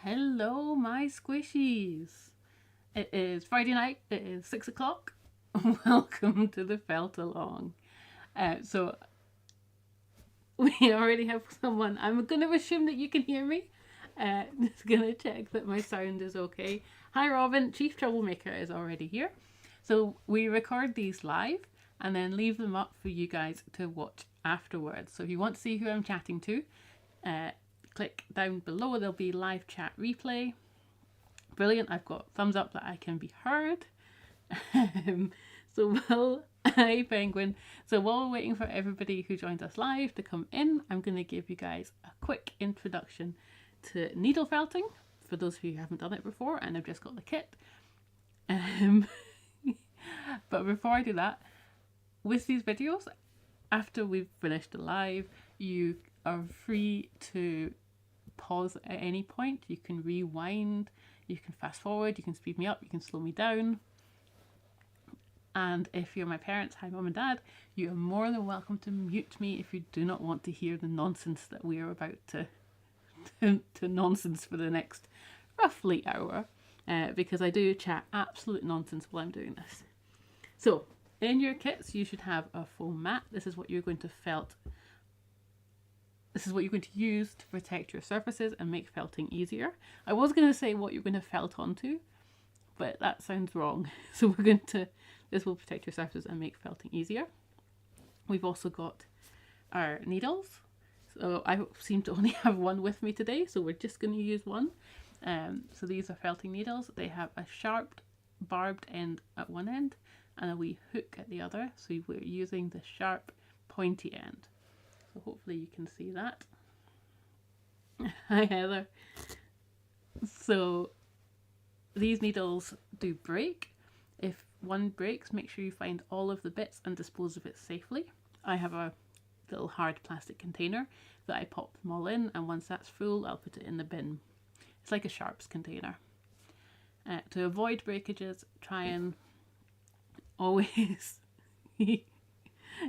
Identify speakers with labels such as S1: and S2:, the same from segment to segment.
S1: Hello, my squishies. It is Friday night. It is 6 o'clock. Welcome to the Felt Along. So we already have someone. I'm going to assume that you can hear me. Just going to check that my sound is okay. Hi, Robin. Chief Troublemaker is already here. So we record these live and then leave them up for you guys to watch afterwards. So if you want to see who I'm chatting to, click down below. There'll be live chat replay. Brilliant. I've got thumbs up that I can be heard. Hi Penguin. So while we're waiting for everybody who joined us live to come in, I'm going to give you guys a quick introduction to needle felting for those of you who haven't done it before and have just got the kit. But before I do that, with these videos, after we've finished the live, you are free to pause at any point. You can rewind, you can fast forward, you can speed me up, you can slow me down. And if you're my parents, hi mum and dad, you are more than welcome to mute me if you do not want to hear the nonsense that we are about to nonsense for the next roughly hour, because I do chat absolute nonsense while I'm doing this. So in your kits you should have a foam mat. This is what you're going to use to protect your surfaces and make felting easier. I was going to say what you're going to felt onto, but that sounds wrong. So this will protect your surfaces and make felting easier. We've also got our needles. So I seem to only have one with me today, so we're just going to use one. So these are felting needles. They have a sharp barbed end at one end and a wee hook at the other. So we're using the sharp pointy end. So hopefully you can see that. Hi Heather. So these needles do break. If one breaks, make sure you find all of the bits and dispose of it safely. I have a little hard plastic container that I pop them all in, and once that's full I'll put it in the bin. It's like a sharps container. To avoid breakages, try and always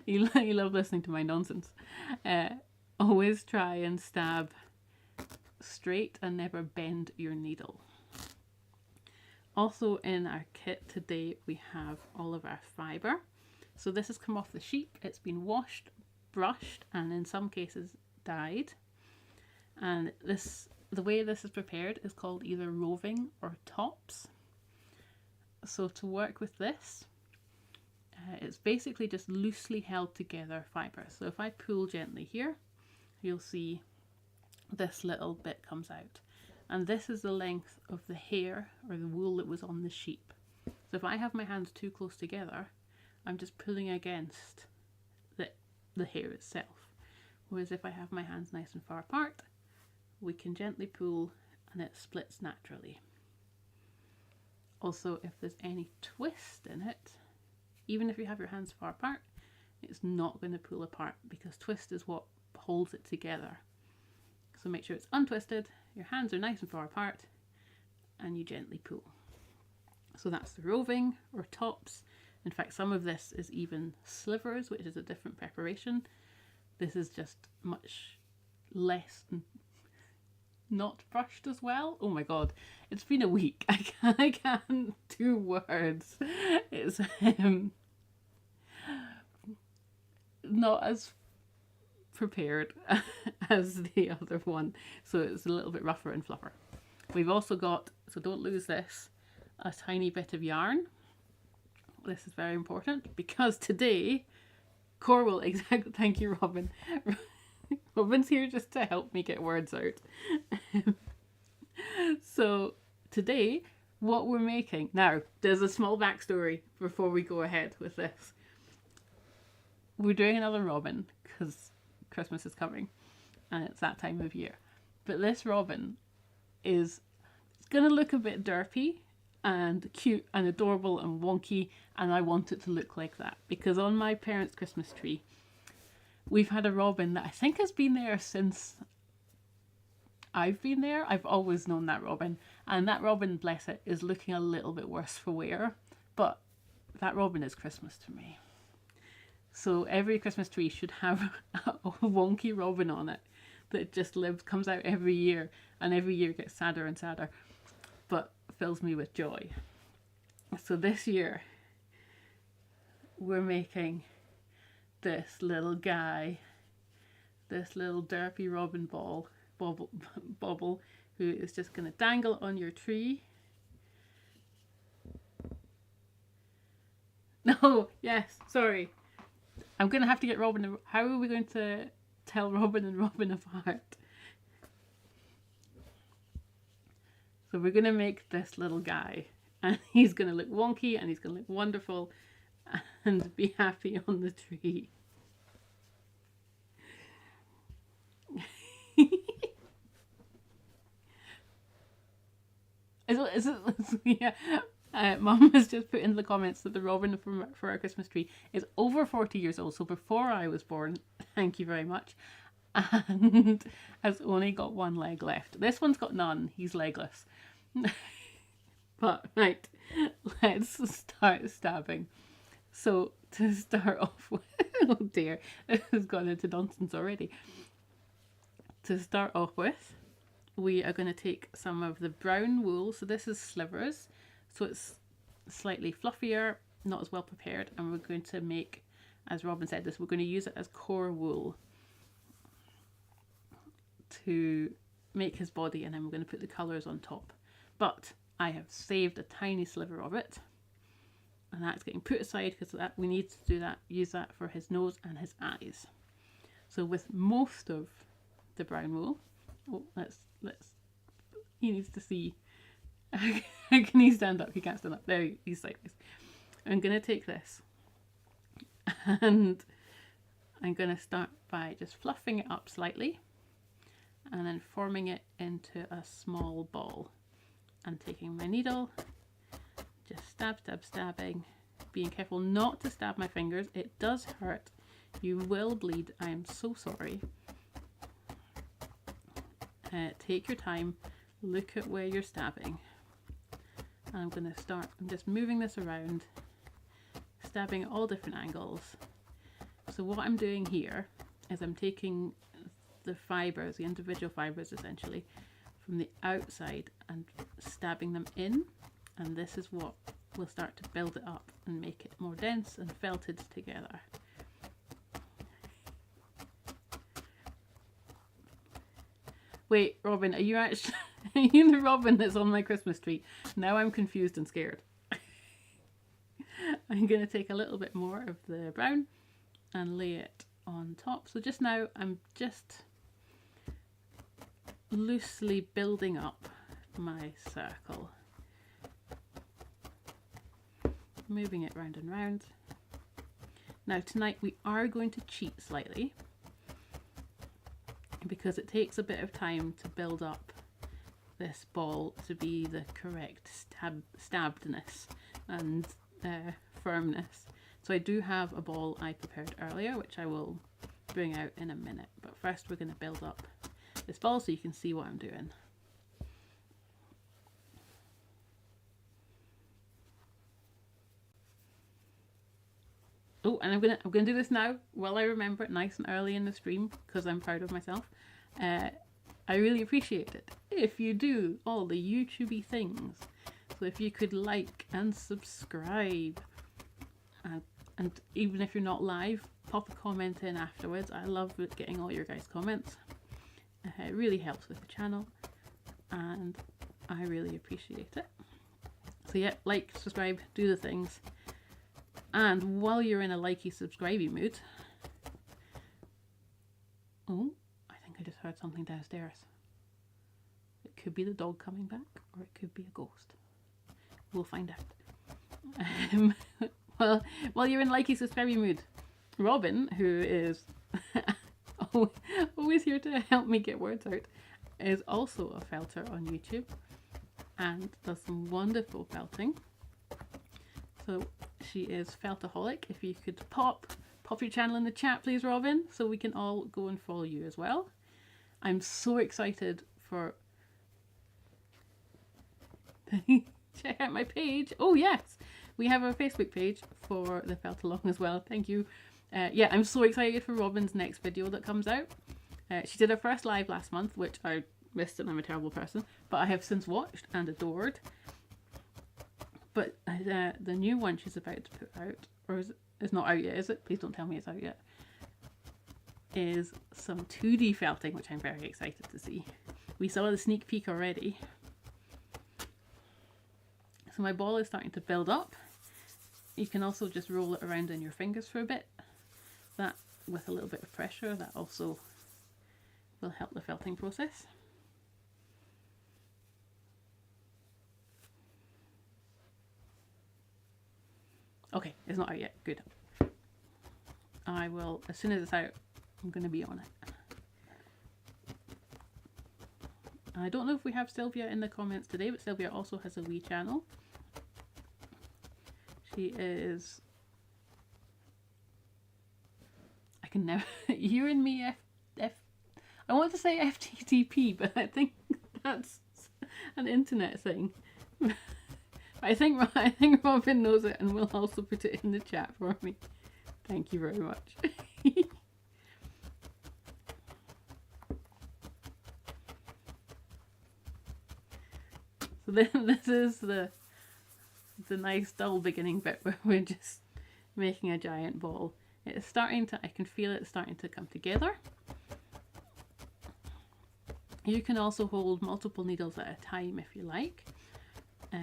S1: you love listening to my nonsense. Always try and stab straight and never bend your needle. Also in our kit today we have all of our fibre. So this has come off the sheep. It's been washed, brushed, and in some cases dyed. And the way this is prepared is called either roving or tops. So to work with this, it's basically just loosely held together fibre. So if I pull gently here, you'll see this little bit comes out. And this is the length of the hair or the wool that was on the sheep. So if I have my hands too close together, I'm just pulling against the hair itself. Whereas if I have my hands nice and far apart, we can gently pull and it splits naturally. Also, if there's any twist in it, even if you have your hands far apart, it's not going to pull apart because twist is what holds it together. So make sure it's untwisted, your hands are nice and far apart, and you gently pull. So that's the roving or tops. In fact, some of this is even slivers, which is a different preparation. This is just much less not brushed as well. Oh my god, it's been a week. I can't do words. It's not as prepared as the other one, so it's a little bit rougher and fluffer. We've also got, so don't lose this, a tiny bit of yarn. This is very important because today Corwell, exactly, thank you Robin. Robin's here just to help me get words out. So today what we're making, now there's a small backstory before we go ahead with this. We're doing another robin because Christmas is coming and it's that time of year. But this robin it's going to look a bit derpy and cute and adorable and wonky, and I want it to look like that because on my parents' Christmas tree we've had a robin that I think has been there since I've been there. I've always known that robin, and that robin, bless it, is looking a little bit worse for wear, but that robin is Christmas to me. So every Christmas tree should have a wonky robin on it that just lives, comes out every year, and every year gets sadder and sadder, but fills me with joy. So this year we're making this little guy, this little derpy robin Bauble, who is just going to dangle on your tree. No, yes, sorry. I'm going to have to get Robin. How are we going to tell Robin and Robin apart? So we're going to make this little guy, and he's going to look wonky, and he's going to look wonderful, and be happy on the tree. Yeah. Mum has just put in the comments that the robin for our Christmas tree is over 40 years old, so before I was born, thank you very much, and has only got one leg left. This one's got none, he's legless. But right, let's start stabbing. So to start off with, oh dear, this has gone into nonsense already. To start off with, we are going to take some of the brown wool, so this is slivers, so it's slightly fluffier, not as well prepared, and we're going to make, as Robin said this, we're going to use it as core wool to make his body, and then we're going to put the colours on top. But I have saved a tiny sliver of it, and that's getting put aside because that we need to do that, use that for his nose and his eyes. So with most of the brown wool, oh, let's he needs to see. How can he stand up? He can't stand up. There, he's sideways. I'm going to take this and I'm going to start by just fluffing it up slightly and then forming it into a small ball, and taking my needle, just stabbing, being careful not to stab my fingers. It does hurt. You will bleed. I am so sorry. Take your time, look at where you're stabbing. And I'm going to start, I'm just moving this around, stabbing at all different angles. So what I'm doing here is I'm taking the fibres, the individual fibres essentially, from the outside and stabbing them in, and this is what will start to build it up and make it more dense and felted together. Wait, Robin, are you actually are you the Robin that's on my Christmas tree? Now I'm confused and scared. I'm going to take a little bit more of the brown and lay it on top. So just now I'm just loosely building up my circle, moving it round and round. Now tonight we are going to cheat slightly, because it takes a bit of time to build up this ball to be the correct stabbedness and firmness. So I do have a ball I prepared earlier, which I will bring out in a minute. But first we're going to build up this ball so you can see what I'm doing. Oh, and I'm gonna do this now while I remember it, nice and early in the stream, because I'm proud of myself. I really appreciate it if you do all the YouTubey things. So if you could like and subscribe, and even if you're not live, pop a comment in afterwards. I love getting all your guys' comments. It really helps with the channel, and I really appreciate it. So yeah, like, subscribe, do the things. And while you're in a likey, subscribey mood, oh, I think I just heard something downstairs. It could be the dog coming back, or it could be a ghost. We'll find out. Well, while you're in likey, subscribey mood, Robin, who is always here to help me get words out, is also a felter on YouTube and does some wonderful felting. So she is Feltaholic. If you could pop your channel in the chat, please, Robin, so we can all go and follow you as well. I'm so excited for check out my page. Oh yes, we have a Facebook page for the Felt Along as well. Thank you. Yeah, I'm so excited for Robin's next video that comes out. She did her first live last month, which I missed and I'm a terrible person, but I have since watched and adored. But the new one she's about to put out, or it's not out yet, is it? Please don't tell me it's out yet. Is some 2D felting, which I'm very excited to see. We saw the sneak peek already. So my ball is starting to build up. You can also just roll it around in your fingers for a bit. That, with a little bit of pressure, that also will help the felting process. Okay, it's not out yet. Good. I will, as soon as it's out, I'm going to be on it. I don't know if we have Sylvia in the comments today, but Sylvia also has a wee channel. She is... I can never... You and me I want to say FTTP, but I think that's an internet thing. I think Robin knows it and will also put it in the chat for me. Thank you very much. So then this is the nice dull beginning bit where we're just making a giant ball. It's starting to, I can feel it starting to come together. You can also hold multiple needles at a time if you like.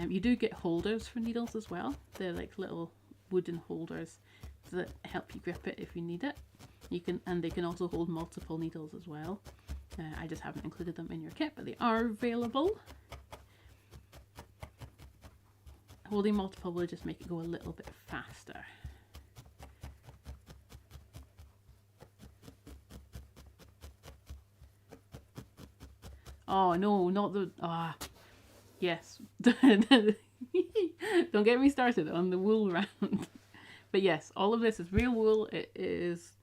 S1: You do get holders for needles as well. They're like little wooden holders that help you grip it if you need it. And they can also hold multiple needles as well. I just haven't included them in your kit, but they are available. Holding multiple will just make it go a little bit faster. Oh no, not the... Ah, yes. Don't get me started on the wool round. But yes, all of this is real wool. It is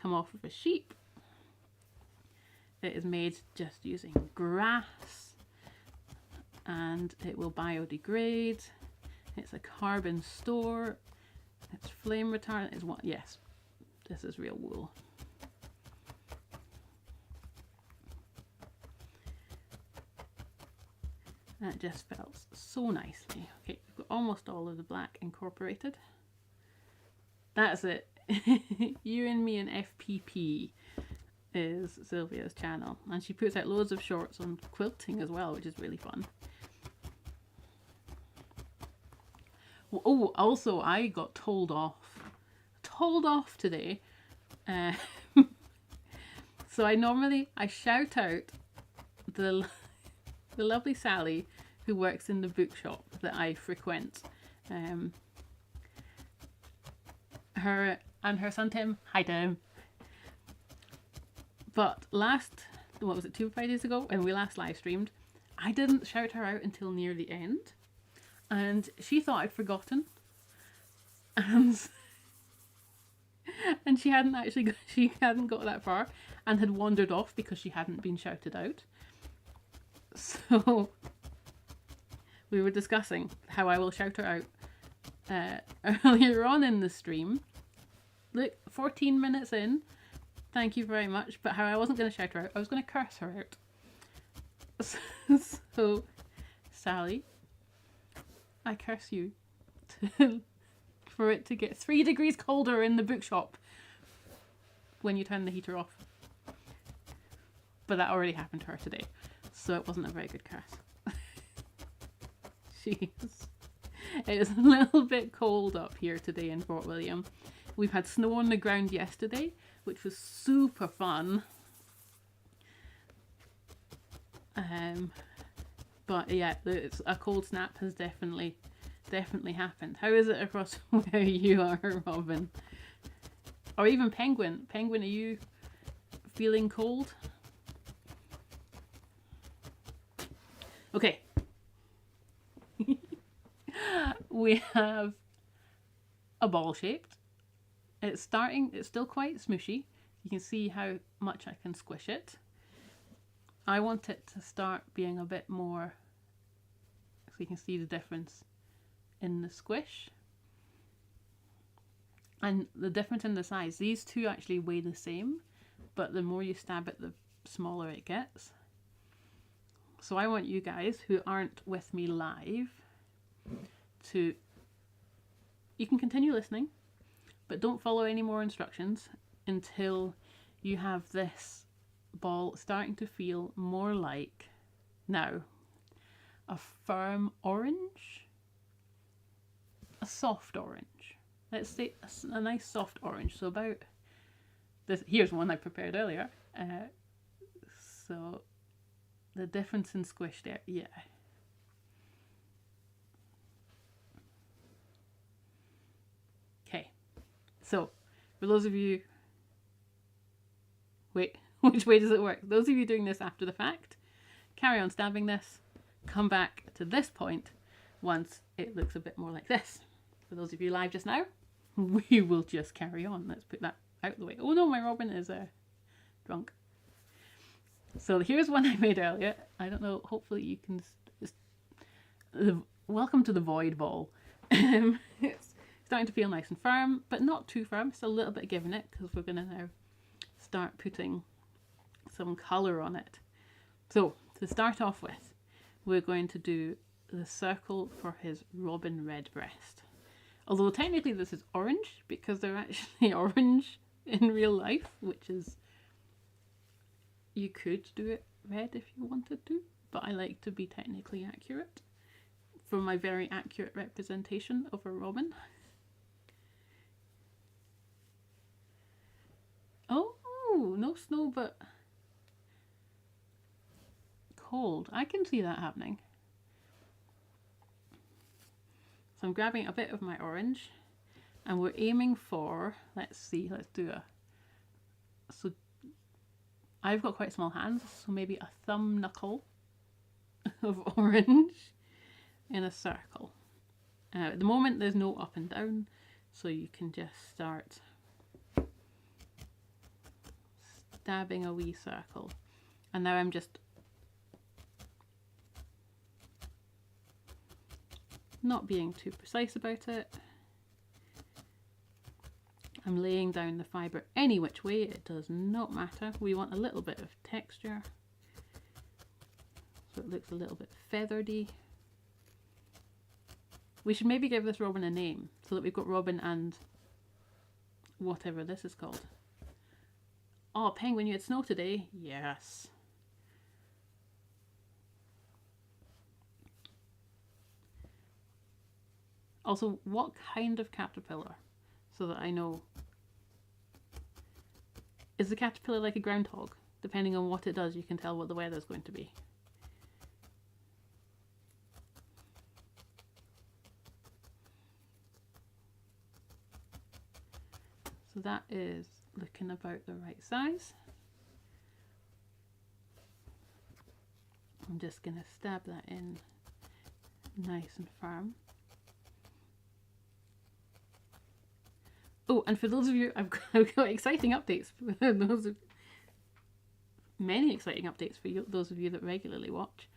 S1: come off of a sheep. It is made just using grass. And it will biodegrade. It's a carbon store. It's flame retardant. It's what? Yes, this is real wool. That just felts so nicely. Okay, we've got almost all of the black incorporated. That's it. You and Me and FPP is Sylvia's channel, and she puts out loads of shorts on quilting as well, which is really fun. Oh, also I got told off today. So I shout out the lovely Sally who works in the bookshop that I frequent. Her and her son Tim. Hi Tim. But what was it, 2 Fridays ago when we last live streamed, I didn't shout her out until near the end. And she thought I'd forgotten, and she hadn't got that far, and had wandered off because she hadn't been shouted out. So we were discussing how I will shout her out earlier on in the stream. Look, 14 minutes in, thank you very much. But how I wasn't going to shout her out, I was going to curse her out. So, Sally, I curse you for it to get 3 degrees colder in the bookshop when you turn the heater off. But that already happened to her today, so it wasn't a very good curse. Jeez. It's a little bit cold up here today in Fort William. We've had snow on the ground yesterday, which was super fun. But yeah, a cold snap has definitely happened. How is it across where you are, Robin? Or even Penguin? Penguin, are you feeling cold? Okay. We have a ball shaped. It's still quite smooshy. You can see how much I can squish it. I want it to start being a bit more, so you can see the difference in the squish. And the difference in the size. These two actually weigh the same, but the more you stab it, smaller it gets. So I want you guys who aren't with me live to, you can continue listening, but don't follow any more instructions until you have this ball starting to feel more like, now, a firm orange, a soft orange. Let's say a nice soft orange. So about this, here's one I prepared earlier. So the difference in squish there, yeah. Okay, so for those of you, wait, which way does it work? Those of you doing this after the fact, carry on stabbing this, come back to this point once it looks a bit more like this. For those of you live just now, we will just carry on. Let's put that out of the way. Oh no, my robin is drunk. So here's one I made earlier. I don't know, hopefully you can welcome to the void ball. It's starting to feel nice and firm, but not too firm. It's a little bit giving it because we're going to now start putting some colour on it. So to start off with, we're going to do the circle for his robin redbreast. Although technically this is orange because they're actually orange in real life, which is, you could do it red if you wanted to, but I like to be technically accurate for my very accurate representation of a robin. Oh, no snow, but cold. I can see that happening. So I'm grabbing a bit of my orange and we're aiming for, let's see, let's do a, so I've got quite small hands, so maybe a thumb knuckle of orange in a circle. At the moment there's no up and down, so you can just start stabbing a wee circle. And now I'm just not being too precise about it. I'm laying down the fibre any which way, it does not matter. We want a little bit of texture, so it looks a little bit feathery. We should maybe give this robin a name, so that we've got robin and whatever this is called. Oh, penguin, you had snow today? Yes. Also, what kind of caterpillar? So that I know. Is the caterpillar like a groundhog? Depending on what it does, you can tell what the weather's going to be. So that is looking about the right size. I'm just going to stab that in nice and firm. Oh, and for those of you, I've got exciting updates. Many exciting updates for you, those of you that regularly watch.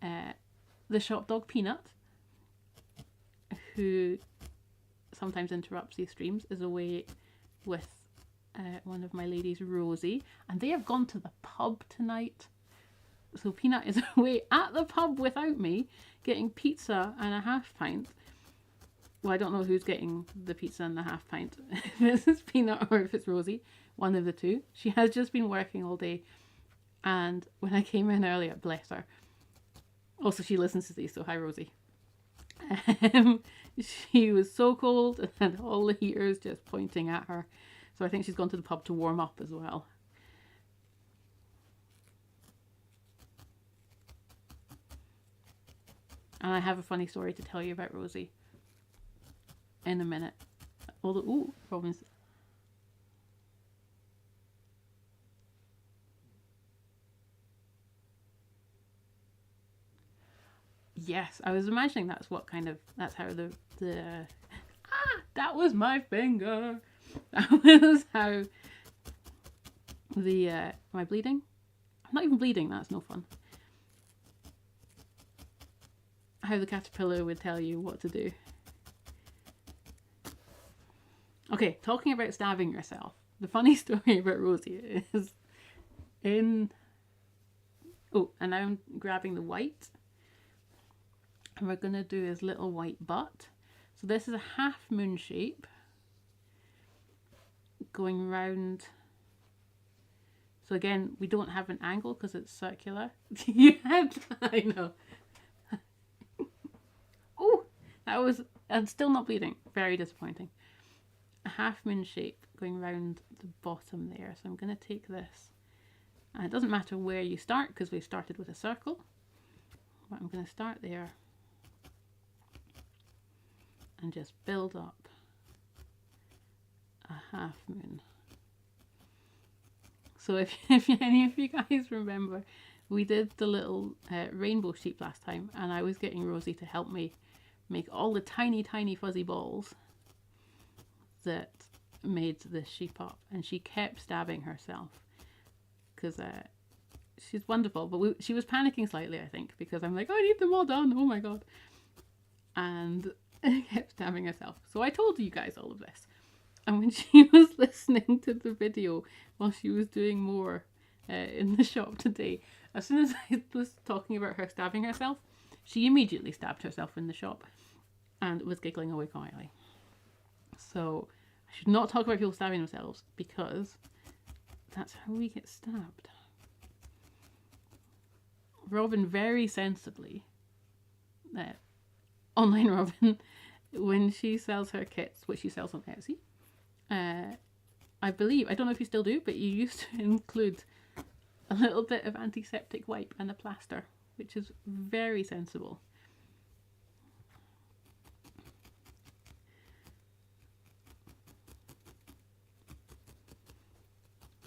S1: The shop dog Peanut, who sometimes interrupts these streams, is away with one of my ladies, Rosie, and they have gone to the pub tonight. So Peanut is away at the pub without me, getting pizza and a half pint. Well, I don't know who's getting the pizza and the half pint. If it's Peanut or if it's Rosie, one of the two. She has just been working all day, and when I came in earlier, bless her. Also, she listens to these, so hi Rosie. She was so cold and all the heaters just pointing at her. So I think she's gone to the pub to warm up as well. And I have a funny story to tell you about Rosie in a minute. Although, ooh, Robin's. Yes, I was imagining that's how that was my finger. That was how the, am I bleeding? I'm not even bleeding, that's no fun. How the caterpillar would tell you what to do. Okay, talking about stabbing yourself. The funny story about Rosie is in Oh, and now I'm grabbing the white. And we're going to do his little white butt. So this is a half moon shape going round. So again, we don't have an angle because it's circular. You had, I know. Oh, that was, and still not bleeding. Very disappointing. A half moon shape going round the bottom there. So I'm going to take this. And it doesn't matter where you start because we started with a circle. But I'm going to start there. And just build up a half moon. So if any of you guys remember, we did the little rainbow sheep last time, and I was getting Rosie to help me make all the tiny, tiny fuzzy balls that made this sheep up, and she kept stabbing herself because she's wonderful, but she was panicking slightly, I think, because I'm like, oh, I need them all done, oh my god, and kept stabbing herself. So I told you guys all of this, and when she was listening to the video while she was doing more in the shop today, as soon as I was talking about her stabbing herself, she immediately stabbed herself in the shop and was giggling away quietly. So I should not talk about people stabbing themselves because that's how we get stabbed. Robin very sensibly, online Robin, when she sells her kits, which she sells on Etsy, I believe, I don't know if you still do, but you used to include a little bit of antiseptic wipe and a plaster, which is very sensible.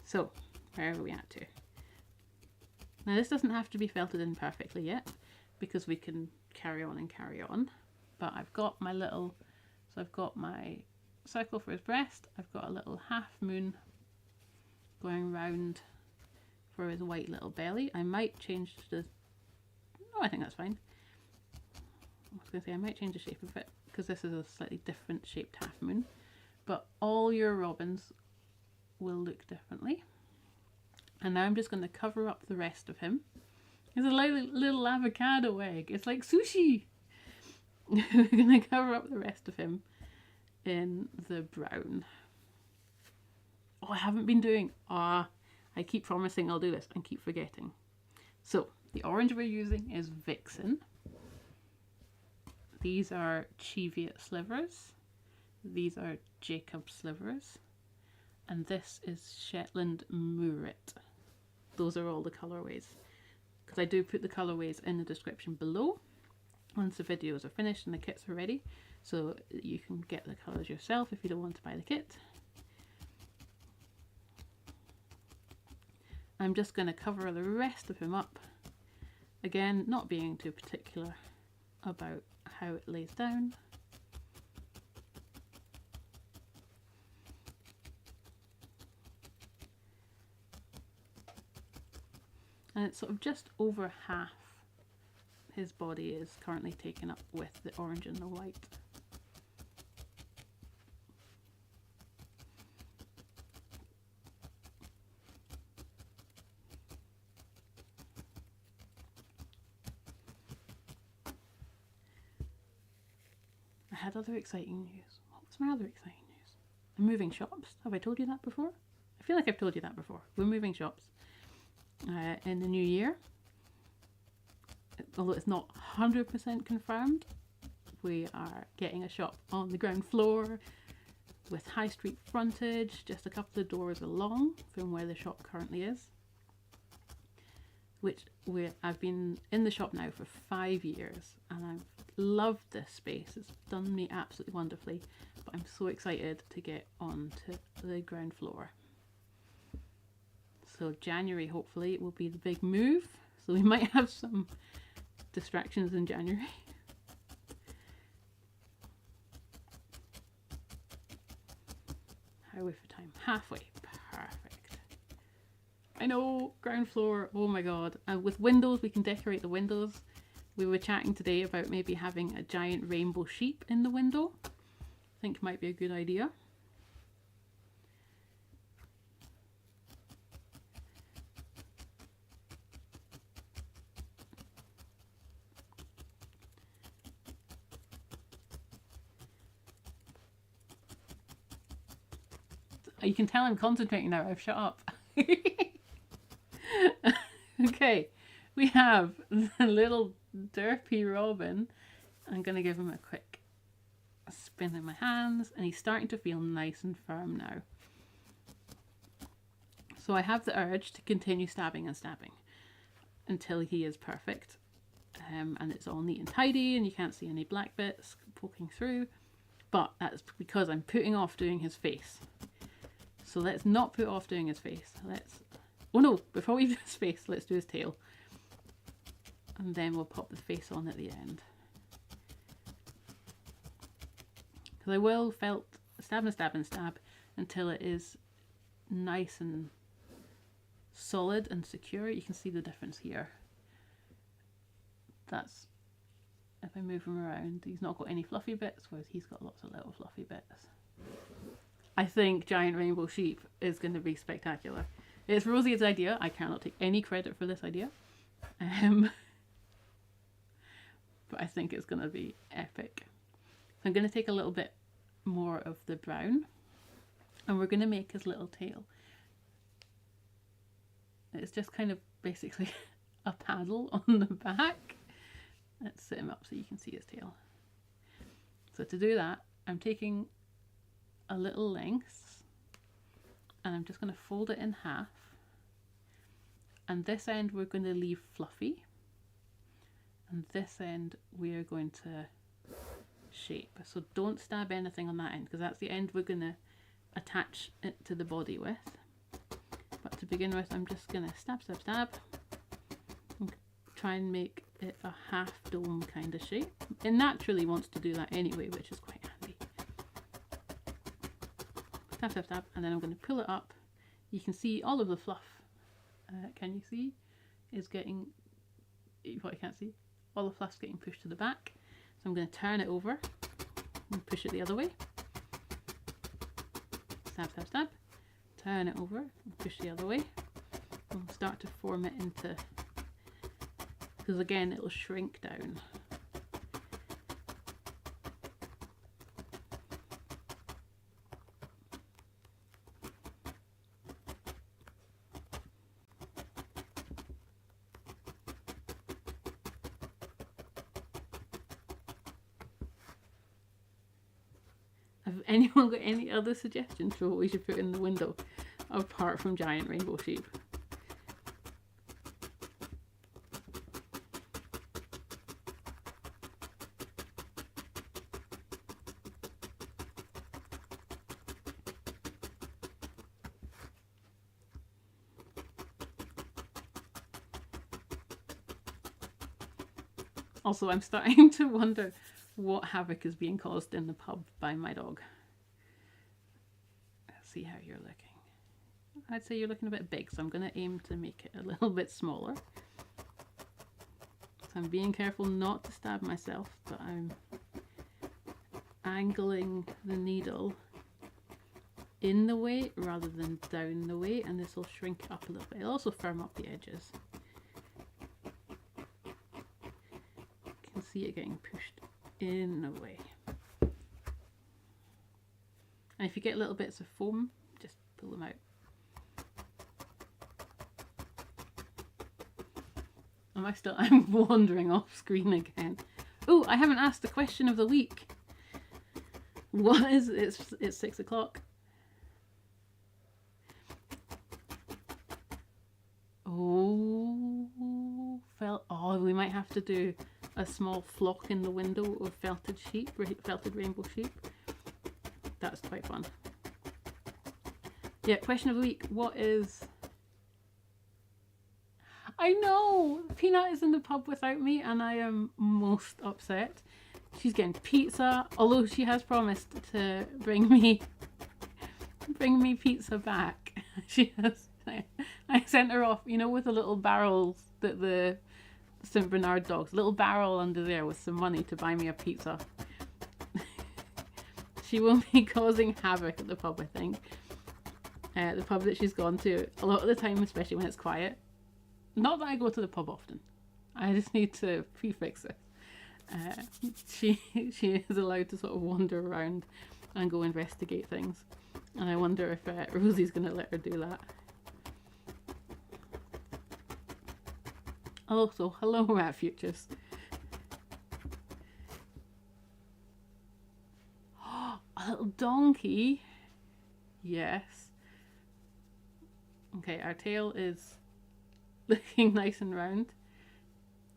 S1: So, where are we at to? Now this doesn't have to be felted in perfectly yet, because we can carry on and carry on. But I've got my little, so I've got my circle for his breast, I've got a little half moon going round for his white little belly. I might change the, no, I think that's fine. I was going to say I might change the shape of it because this is a slightly different shaped half moon, but all your robins will look differently. And now I'm just going to cover up the rest of him. It's a little avocado egg. It's like sushi. We're going to cover up the rest of him in the brown. Oh, I haven't been doing, I keep promising I'll do this and keep forgetting. So the orange we're using is Vixen. These are Cheviot slivers. These are Jacob slivers. And this is Shetland Murret. Those are all the colourways. Because I do put the colourways in the description below once the videos are finished and the kits are ready. So you can get the colours yourself if you don't want to buy the kit. I'm just going to cover the rest of him up. Again, not being too particular about how it lays down. And it's sort of just over half his body is currently taken up with the orange and the white. I had other exciting news. What was my other exciting news? I'm moving shops. Have I told you that before? I feel like I've told you that before. We're moving shops in the new year. Although it's not 100% confirmed, we are getting a shop on the ground floor with high street frontage, just a couple of doors along from where the shop currently is. I've been in the shop now for 5 years and I've loved this space. It's done me absolutely wonderfully, but I'm so excited to get onto the ground floor. So January hopefully will be the big move, so we might have some distractions in January. How are we for time? Halfway. Perfect. I know, ground floor, oh my god. And with windows, we can decorate the windows. We were chatting today about maybe having a giant rainbow sheep in the window. I think might be a good idea. You can tell I'm concentrating now. I've shut up. Okay, we have the little derpy robin. I'm going to give him a quick spin in my hands, and he's starting to feel nice and firm now. So I have the urge to continue stabbing and stabbing until he is perfect. And it's all neat and tidy and you can't see any black bits poking through. But that's because I'm putting off doing his face. So let's not put off doing his face. Oh no, before we do his face, let's do his tail. And then we'll pop the face on at the end. Because I will stab and stab and stab until it is nice and solid and secure. You can see the difference here. That's, if I move him around, he's not got any fluffy bits, whereas he's got lots of little fluffy bits. I think Giant Rainbow Sheep is going to be spectacular. It's Rosie's idea. I cannot take any credit for this idea. But I think it's going to be epic. So I'm going to take a little bit more of the brown and we're going to make his little tail. It's just kind of basically a paddle on the back. Let's sit him up so you can see his tail. So to do that, I'm taking a little length and I'm just going to fold it in half. And this end we're going to leave fluffy. And this end we are going to shape. So don't stab anything on that end because that's the end we're going to attach it to the body with. But to begin with, I'm just going to stab, stab, stab. And try and make it a half dome kind of shape. It naturally wants to do that anyway, which is quite handy. Stab, stab, stab, and then I'm going to pull it up. You can see all of the fluff. Can you see? Is getting, what I can't see, all the fluff's getting pushed to the back. So I'm going to turn it over and push it the other way. Stab, stab, stab. Turn it over and push the other way. And start to form it into, because again it'll shrink down. Have anyone got any other suggestions for what we should put in the window apart from Giant Rainbow Sheep? Also, I'm starting to wonder what havoc is being caused in the pub by my dog. Let's see how you're looking. I'd say you're looking a bit big, so I'm going to aim to make it a little bit smaller. So I'm being careful not to stab myself, but I'm angling the needle in the way rather than down the way, and this will shrink it up a little bit. It'll also firm up the edges. You can see it getting pushed in the way. And if you get little bits of foam, just pull them out. I'm wandering off screen again. Oh, I haven't asked the question of the week. What is it? It's 6 o'clock. Oh, we might have to do a small flock in the window of felted rainbow sheep. That's quite fun. Yeah, question of the week. What is... I know! Peanut is in the pub without me and I am most upset. She's getting pizza, although she has promised to bring me pizza back. She has... I sent her off, you know, with the little barrels that the St. Bernard dogs, little barrel under there with some money to buy me a pizza. She will be causing havoc at the pub, I think. The pub that she's gone to, a lot of the time, especially when it's quiet. Not that I go to the pub often. I just need to prefix it. She is allowed to sort of wander around and go investigate things. And I wonder if Rosie's going to let her do that. Also, hello Rat Futures. A little donkey. Yes. Okay, our tail is looking nice and round.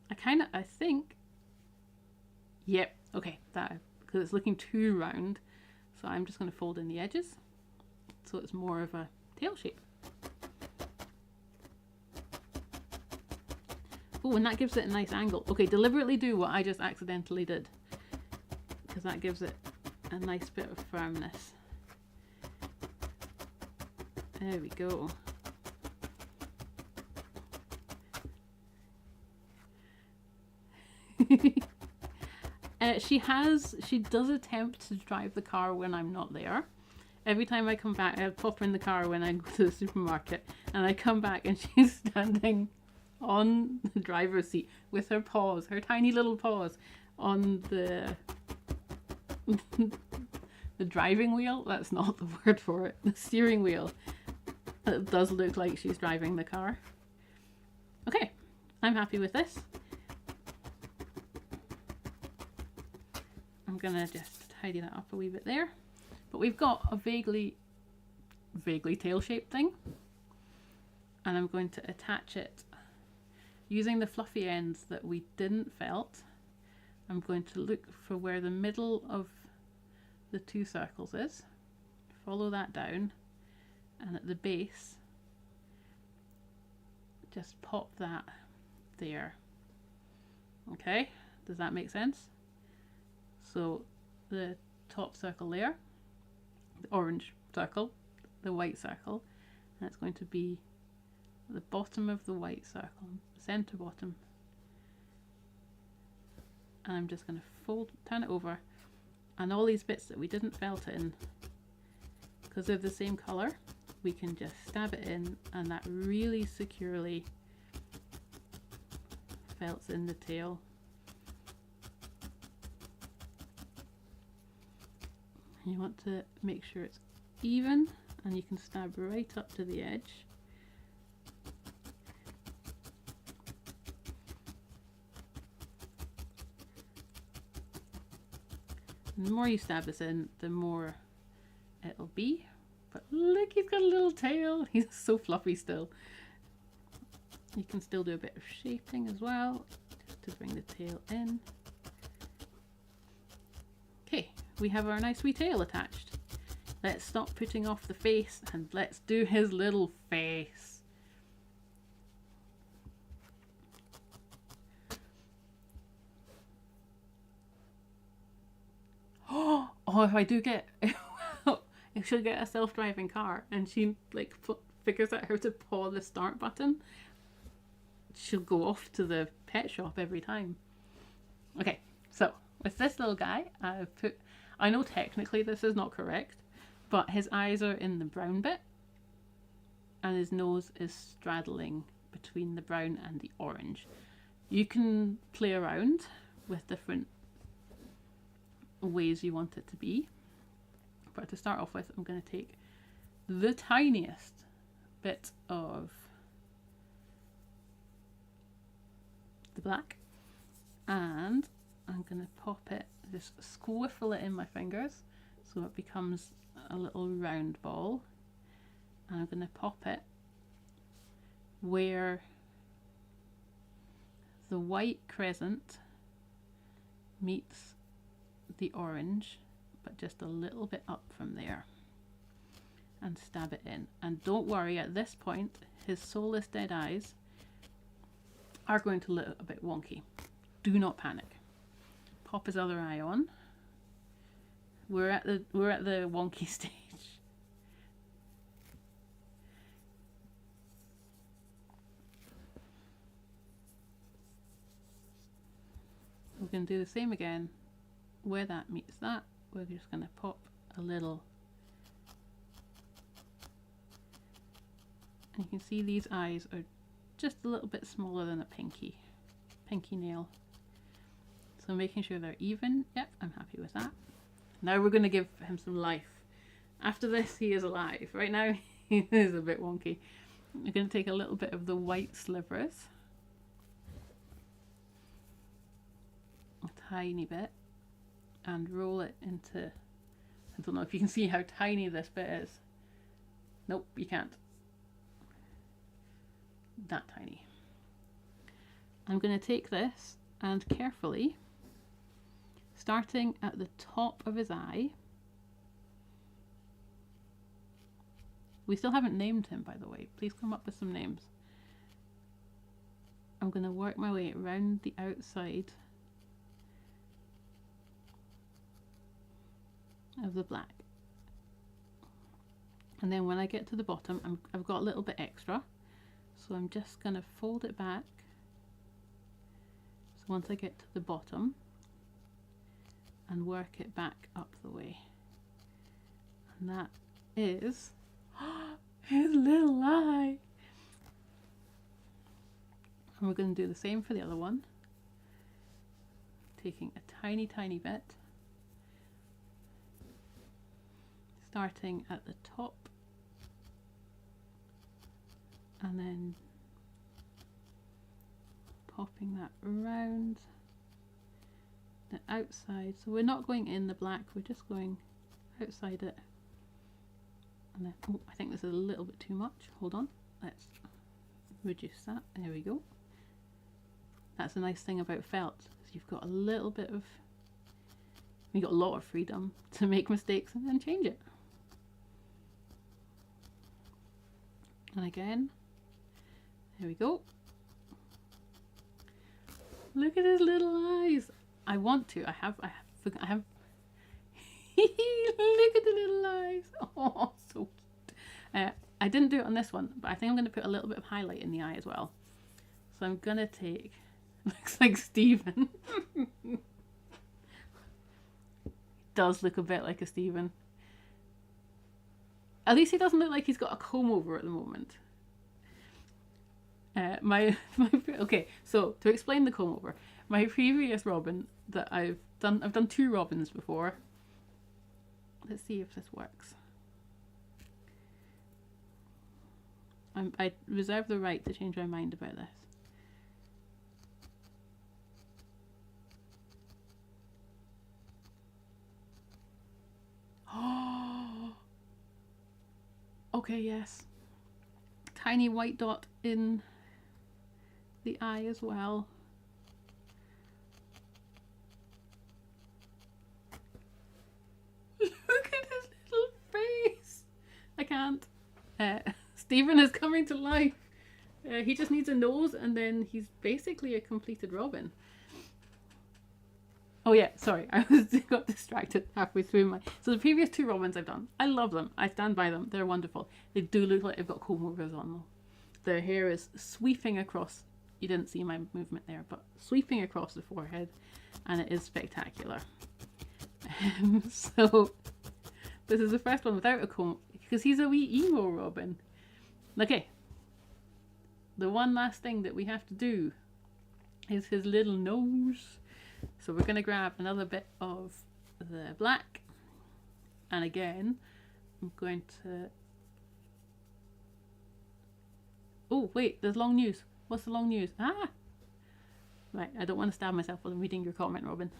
S1: I think, yep, okay, that, because it's looking too round. So I'm just going to fold in the edges so it's more of a tail shape. Oh, and that gives it a nice angle. Okay, deliberately do what I just accidentally did, because that gives it a nice bit of firmness. There we go. She does attempt to drive the car when I'm not there. Every time I come back, I pop her in the car when I go to the supermarket, and I come back and she's standing on the driver's seat with her paws, her tiny little paws, on the the driving wheel. That's not the word for it. The steering wheel. It does look like she's driving the car. Okay, I'm happy with this. I'm gonna just tidy that up a wee bit there. But we've got a vaguely tail-shaped thing, and I'm going to attach it using the fluffy ends that we didn't felt. I'm going to look for where the middle of the two circles is, follow that down, and at the base just pop that there. Okay, does that make sense? So the top circle there, the orange circle, the white circle, and it's going to be the bottom of the white circle, center bottom. And I'm just going to turn it over, and all these bits that we didn't felt in, because they're the same color, we can just stab it in, and that really securely felts in the tail. You want to make sure it's even, and you can stab right up to the edge. And the more you stab this in, the more it'll be. But look, he's got a little tail. He's so fluffy still. You can still do a bit of shaping as well, just to bring the tail in. Okay, we have our nice wee tail attached. Let's stop putting off the face and let's do his little face. Oh, if I do get, if she'll get a self-driving car and she like figures out how to paw the start button, she'll go off to the pet shop every time. Okay, so with this little guy, I know technically this is not correct, but his eyes are in the brown bit and his nose is straddling between the brown and the orange. You can play around with different ways you want it to be, but to start off with, I'm going to take the tiniest bit of the black and I'm going to pop it, just squiffle it in my fingers so it becomes a little round ball, and I'm going to pop it where the white crescent meets the orange, but just a little bit up from there, and stab it in. And don't worry, at this point his soulless dead eyes are going to look a bit wonky. Do not panic. Pop his other eye on. We're at the wonky stage. We're going to do the same again. Where that meets that, we're just going to pop a little, and you can see these eyes are just a little bit smaller than a pinky nail. So making sure they're even. Yep, I'm happy with that. Now we're going to give him some life. After this, he is alive. Right now, he is a bit wonky. I'm going to take a little bit of the white slivers. A tiny bit. And roll it into... I don't know if you can see how tiny this bit is. Nope, you can't. That tiny. I'm going to take this and carefully, starting at the top of his eye. We still haven't named him, by the way. Please come up with some names. I'm going to work my way around the outside of the black. And then when I get to the bottom, I've got a little bit extra. So I'm just going to fold it back. So once I get to the bottom, and work it back up the way. And that is his little eye. And we're going to do the same for the other one. Taking a tiny, tiny bit. Starting at the top. And then popping that around the outside. So we're not going in the black, we're just going outside it. And then, oh, I think this is a little bit too much. Hold on, let's reduce that. There we go. That's a nice thing about felt, is you've got a little bit of, you've got a lot of freedom to make mistakes and then change it. And again, there we go. Look at his little eyes. I want to. I have. Look at the little eyes. Oh, so cute. I didn't do it on this one, but I think I'm going to put a little bit of highlight in the eye as well. So I'm going to take, looks like Stephen. Does look a bit like a Stephen. At least he doesn't look like he's got a comb over at the moment. Okay, so to explain the comb over, my previous robin that I've done 2 robins before. Let's see if this works. I reserve the right to change my mind about this. Oh, okay, yes. Tiny white dot in the eye as well. Look at his little face. I can't. Stephen is coming to life. He just needs a nose and then he's basically a completed robin. Oh yeah, sorry, I got distracted halfway through So the previous 2 robins I've done, I love them. I stand by them. They're wonderful. They do look like they've got comb overs on them. Their hair is sweeping across. You didn't see my movement there, but sweeping across the forehead, and it is spectacular. So this is the first one without a comb, because he's a wee emo robin. Okay, the one last thing that we have to do is his little nose. So we're going to grab another bit of the black, and again I'm going to, oh wait, there's long news. What's the long news? Ah! Right, I don't want to stab myself while I'm reading your comment, Robin.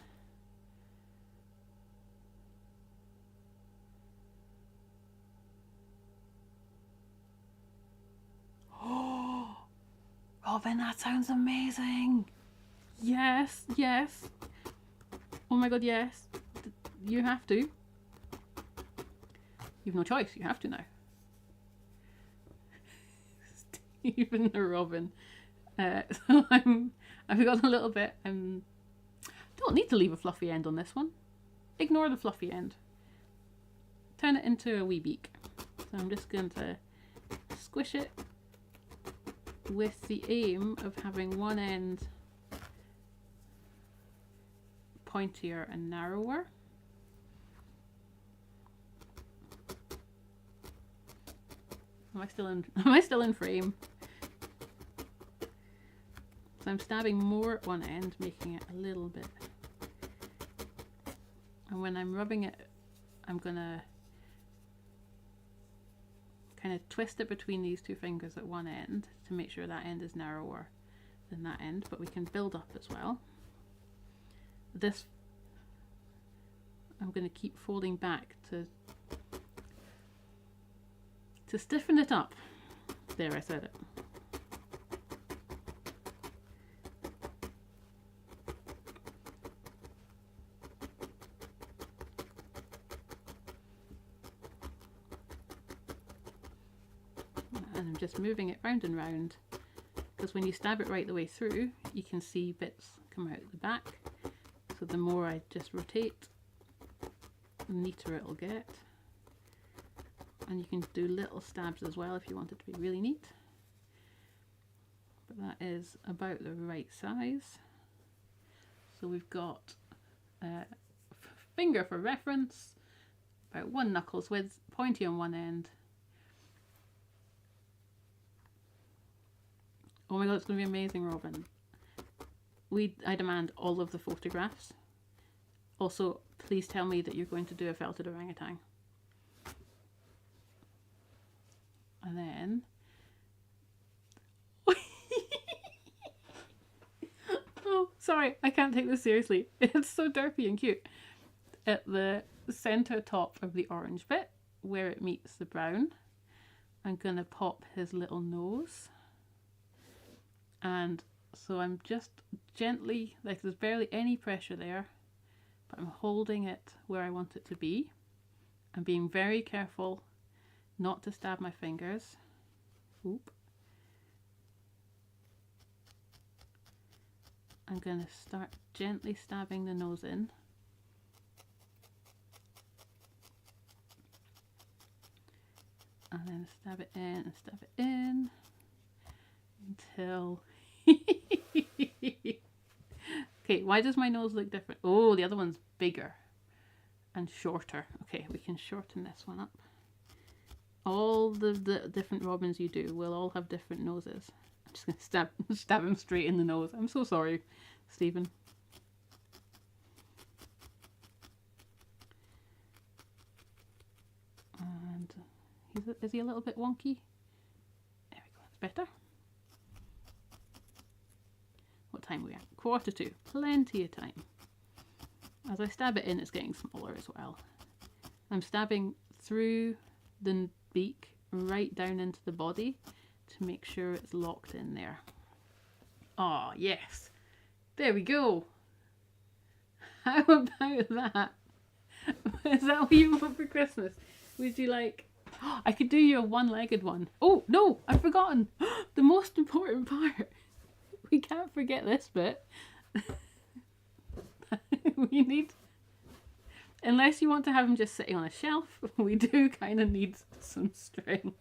S1: Oh! Robin, that sounds amazing! Yes, yes. Oh my god, yes. You have to. You've no choice, you have to now. Stephen the Robin. So I've got a little bit. Don't need to leave a fluffy end on this one. Ignore the fluffy end. Turn it into a wee beak. So I'm just going to squish it with the aim of having one end pointier and narrower. Am I still in frame? So I'm stabbing more at one end, making it a little bit. And when I'm rubbing it, I'm gonna kind of twist it between these two fingers at one end to make sure that end is narrower than that end, but we can build up as well. This I'm going to keep folding back to stiffen it up. There, I said it. And I'm just moving it round and round, because when you stab it right the way through, you can see bits come out the back. So the more I just rotate, the neater it'll get. And you can do little stabs as well if you want it to be really neat. But that is about the right size. So we've got a finger for reference, about 1 knuckle's width, pointy on one end. Oh my god, it's going to be amazing, Robin. I demand all of the photographs. Also, please tell me that you're going to do a felted orangutan. And then... oh, sorry, I can't take this seriously. It's so derpy and cute. At the centre top of the orange bit, where it meets the brown, I'm going to pop his little nose. And so I'm just gently, like there's barely any pressure there, but I'm holding it where I want it to be. I'm being very careful not to stab my fingers. Oop. I'm going to start gently stabbing the nose in. And then stab it in and stab it in until... Okay, why does my nose look different? Oh, the other one's bigger and shorter. Okay, we can shorten this one up. All the different robins you do will all have different noses. I'm just going to stab him straight in the nose. I'm so sorry, Stephen. And is he a little bit wonky? There we go, that's better. What time are we at? 1:45. Plenty of time. As I stab it in, it's getting smaller as well. I'm stabbing through the beak right down into the body to make sure it's locked in there. Oh, yes. There we go. How about that? Is that what you want for Christmas? Would you like... Oh, I could do you a one-legged one. Oh, no, I've forgotten. The most important part. We can't forget this bit. We need... Unless you want to have him just sitting on a shelf, we do kind of need some string.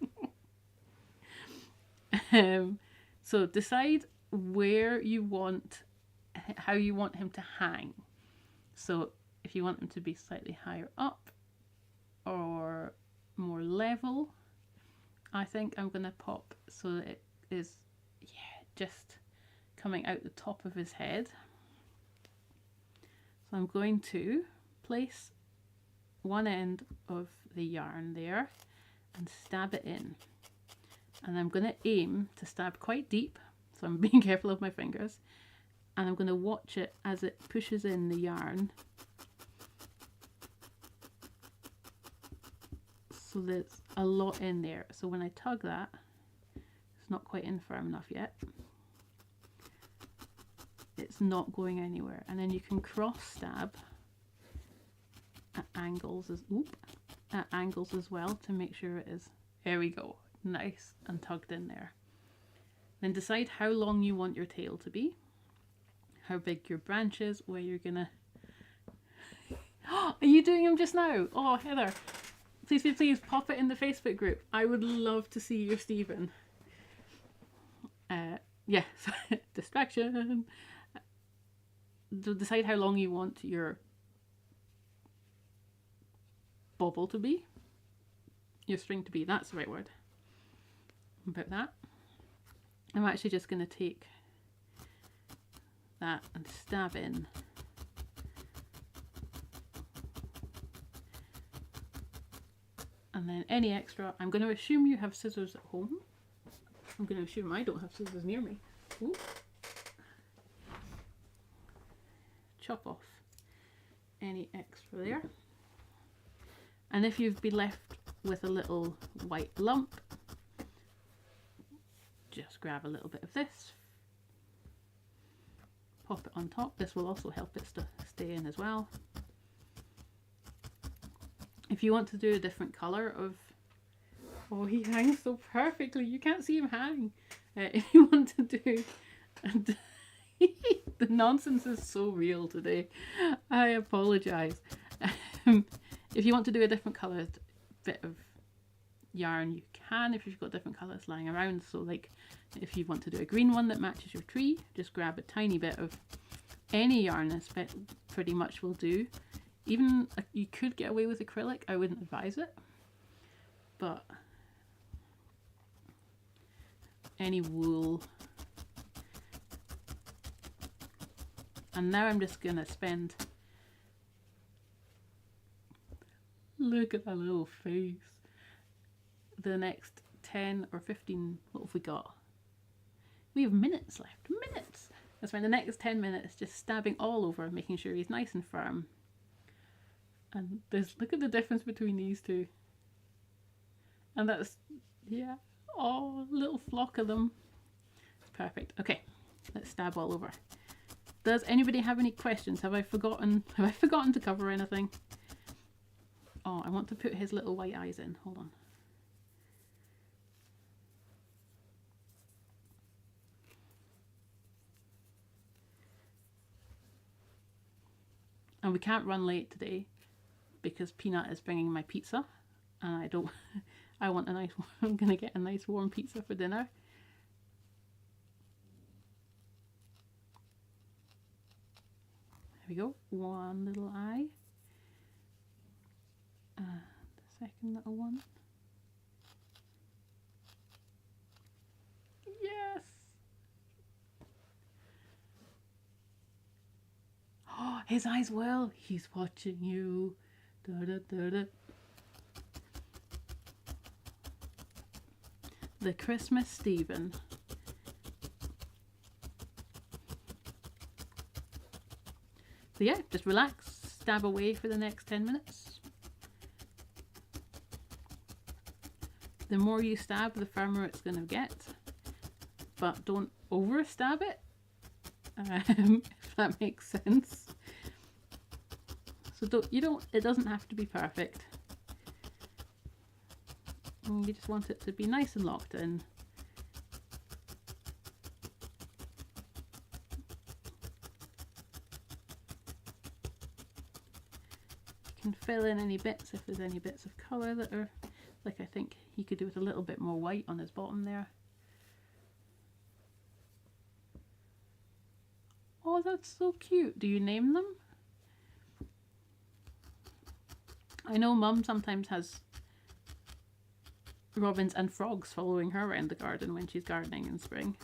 S1: So decide where you want, how you want him to hang. So if you want him to be slightly higher up or more level, I think I'm going to pop so that it is, yeah, just coming out the top of his head. So I'm going to place one end of the yarn there and stab it in. And I'm going to aim to stab quite deep, so I'm being careful of my fingers. And I'm going to watch it as it pushes in the yarn. So there's a lot in there. So when I tug that, it's not quite in firm enough yet. It's not going anywhere. And then you can cross stab at angles as well to make sure it is, there we go, nice and tugged in there. Then decide how long you want your tail to be, how big your branch is, where you're gonna... Are you doing them just now? Oh, Heather, please pop it in the Facebook group. I would love to see your Stephen. Yes, distraction. Decide how long you want your bauble to be, your string to be, that's the right word. About that. I'm actually just going to take that and stab in. And then any extra, I'm going to assume you have scissors at home. I'm going to assume I don't have scissors near me. Ooh. Chop off any extra there. And if you've been left with a little white lump, just grab a little bit of this, pop it on top. This will also help it stay in as well. If you want to do a different colour of, oh, he hangs so perfectly, you can't see him hang. If you want to do, the nonsense is so real today, I apologise. If you want to do a different coloured bit of yarn, you can, if you've got different colours lying around. So like if you want to do a green one that matches your tree, just grab a tiny bit of any yarn. This bit pretty much will do. Even you could get away with acrylic, I wouldn't advise it, but any wool. And now I'm just gonna spend, look at that little face, the next 10 or 15, what have we got? We have minutes left, minutes! I'll spend the next 10 minutes just stabbing all over, making sure he's nice and firm. And look at the difference between these two. And that's, yeah, oh, little flock of them. Perfect. Okay, let's stab all over. Does anybody have any questions? Have I forgotten to cover anything? Oh, I want to put his little white eyes in. Hold on. And we can't run late today because Peanut is bringing my pizza, and I want a nice, I'm gonna get a nice warm pizza for dinner. There we go, one little eye. And the second little one. Yes! Oh, his eyes well. He's watching you. Da, da, da, da. The Christmas Stephen. So yeah, just relax, stab away for the next 10 minutes. The more you stab, the firmer it's going to get. But don't over stab it, if that makes sense. So it doesn't have to be perfect. You just want it to be nice and locked in. You can fill in any bits if there's any bits of colour that are, like I think he could do with a little bit more white on his bottom there. Oh, that's so cute. Do you name them? I know Mum sometimes has robins and frogs following her around the garden when she's gardening in spring.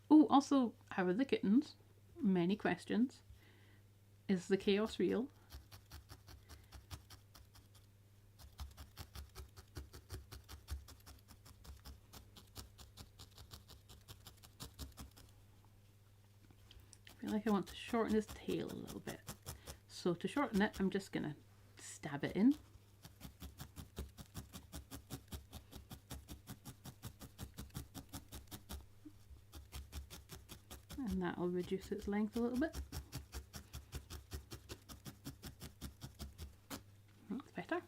S1: Oh, also, how are the kittens? Many questions. Is the chaos real? I feel like I want to shorten his tail a little bit. So to shorten it, I'm just going to stab it in. And that will reduce its length a little bit. That's better.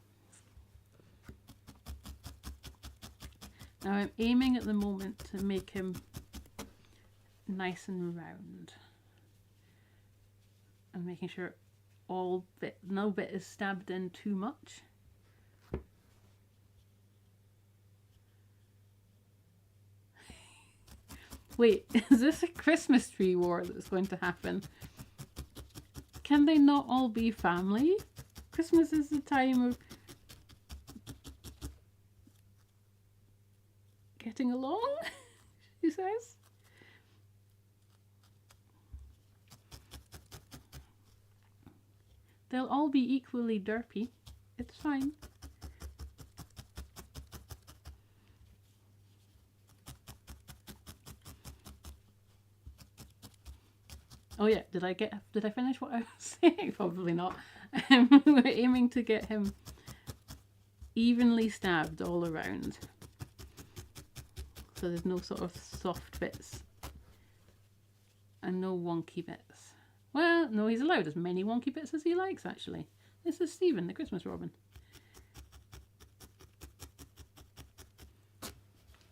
S1: Now I'm aiming at the moment to make him nice and round. And making sure no bit is stabbed in too much. Wait, is this a Christmas tree war that's going to happen? Can they not all be family? Christmas is the time of getting along, she says. They'll all be equally derpy. It's fine. Oh yeah, did I finish what I was saying? Probably not. We're aiming to get him evenly stabbed all around. So there's no sort of soft bits and no wonky bits. Well, no, he's allowed as many wonky bits as he likes, actually. This is Stephen, the Christmas Robin.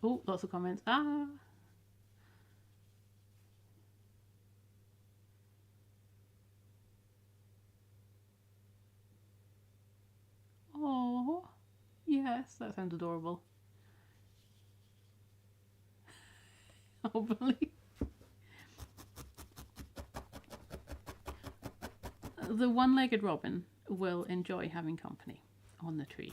S1: Oh, lots of comments. Ah! Oh, yes, that sounds adorable. Oh, believe. The one-legged robin will enjoy having company on the tree.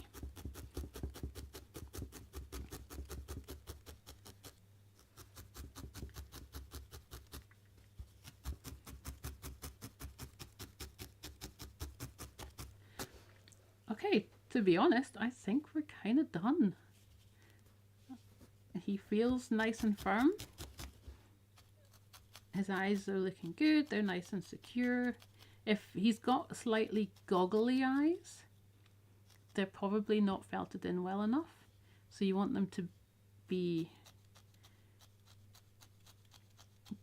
S1: Okay, to be honest, I think we're kind of done. He feels nice and firm. His eyes are looking good, they're nice and secure. If he's got slightly goggly eyes, they're probably not felted in well enough. So you want them to be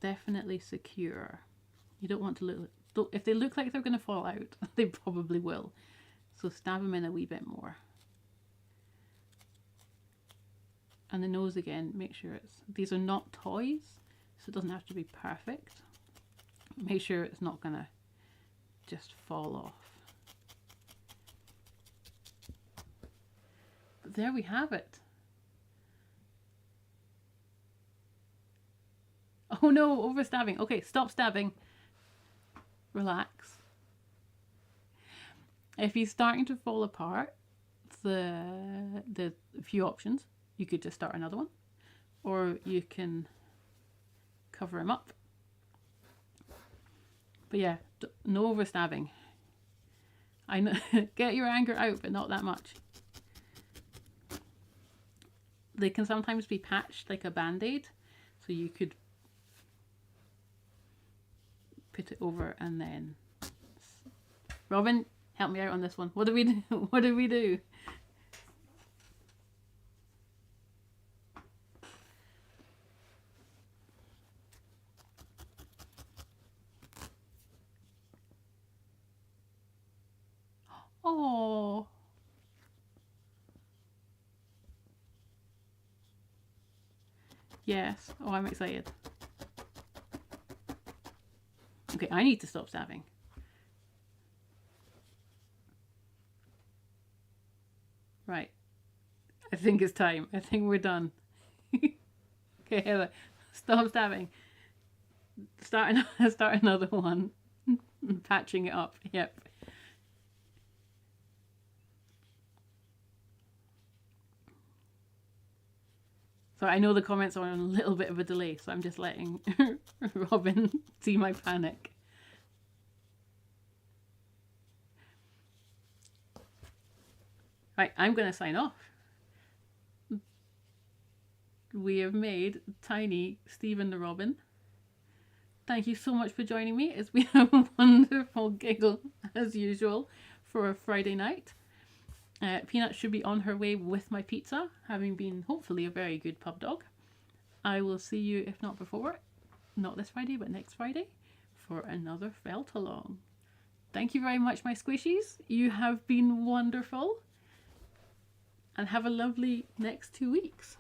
S1: definitely secure. You don't want to look, if they look like they're going to fall out, they probably will. So stab them in a wee bit more. And the nose again, make sure these are not toys, so it doesn't have to be perfect. Make sure it's not going to just fall off. But there we have it. Oh no, over stabbing. Okay, stop stabbing. Relax. If he's starting to fall apart, the few options. You could just start another one, or you can cover him up. But yeah, no overstabbing. I know, get your anger out, but not that much. They can sometimes be patched like a band-aid, so you could put it over and then. Robin, help me out on this one. What do we do? What do we do? Oh. Yes. Oh, I'm excited. Okay, I need to stop stabbing. Right. I think it's time. I think we're done. Okay, Heather, stop stabbing. Start another one. Patching it up. Yep. So I know the comments are on a little bit of a delay, so I'm just letting Robin see my panic. Right, I'm going to sign off. We have made tiny Stephen the Robin. Thank you so much for joining me. It's been a wonderful giggle, as usual, for a Friday night. Peanut should be on her way with my pizza, having been hopefully a very good pub dog. I will see you, if not before, not this Friday, but next Friday, for another felt along. Thank you very much, my squishies. You have been wonderful. And have a lovely next 2 weeks.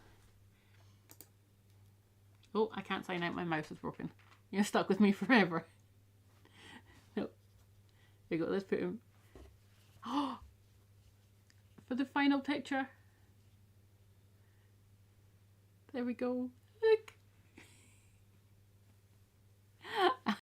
S1: Oh, I can't sign out. My mouse is broken. You're stuck with me forever. No. There you go. Let's put him. Oh! For the final picture. There we go. Look.